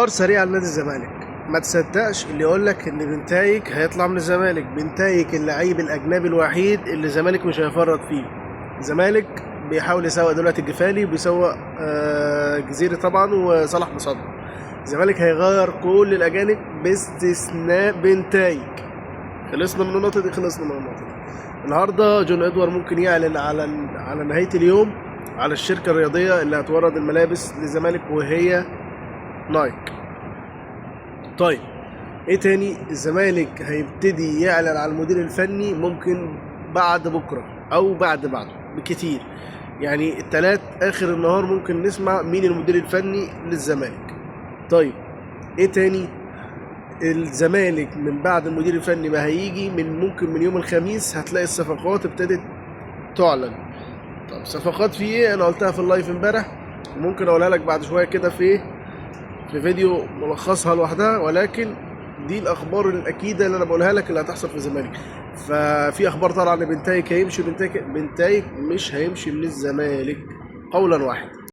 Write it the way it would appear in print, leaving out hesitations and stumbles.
اخبار سريعه لنادي الزمالك. ما تصدقش اللي يقول لك ان بنتايج هيطلع من الزمالك. بنتايج اللعيب الاجنبي الوحيد اللي الزمالك مش هيفرط فيه. الزمالك بيحاول يسوق دلوقتي الجفالي، بيسوق جزيري طبعا وصلاح مصطفى. الزمالك هيغير كل الاجانب باستثناء بنتايج. خلصنا من النقطه دي، خلصنا من النقطه دي. النهارده جون ادوار ممكن يعلن على نهايه اليوم على الشركه الرياضيه اللي هتورد الملابس للزمالك، وهي نايك. طيب ايه تاني؟ الزمالك هيبتدي يعلن على المدير الفني ممكن بعد بكره او بعد بعده بكتير، يعني التلات اخر النهار ممكن نسمع مين المدير الفني للزمالك. طيب ايه تاني؟ الزمالك من بعد المدير الفني ما هيجي ممكن من يوم الخميس هتلاقي الصفقات ابتدت تعلن. طب صفقات في ايه؟ انا قلتها في اللايف امبارح، ممكن اقولها لك بعد شويه كده في فيديو ملخصها لوحدها، ولكن دي الاخبار الاكيده اللي انا بقولها لك اللي هتحصل في الزمالك. ففي اخبار طالعه ان بنتايج هيمشي. بنتايج مش هيمشي من الزمالك قولا واحد.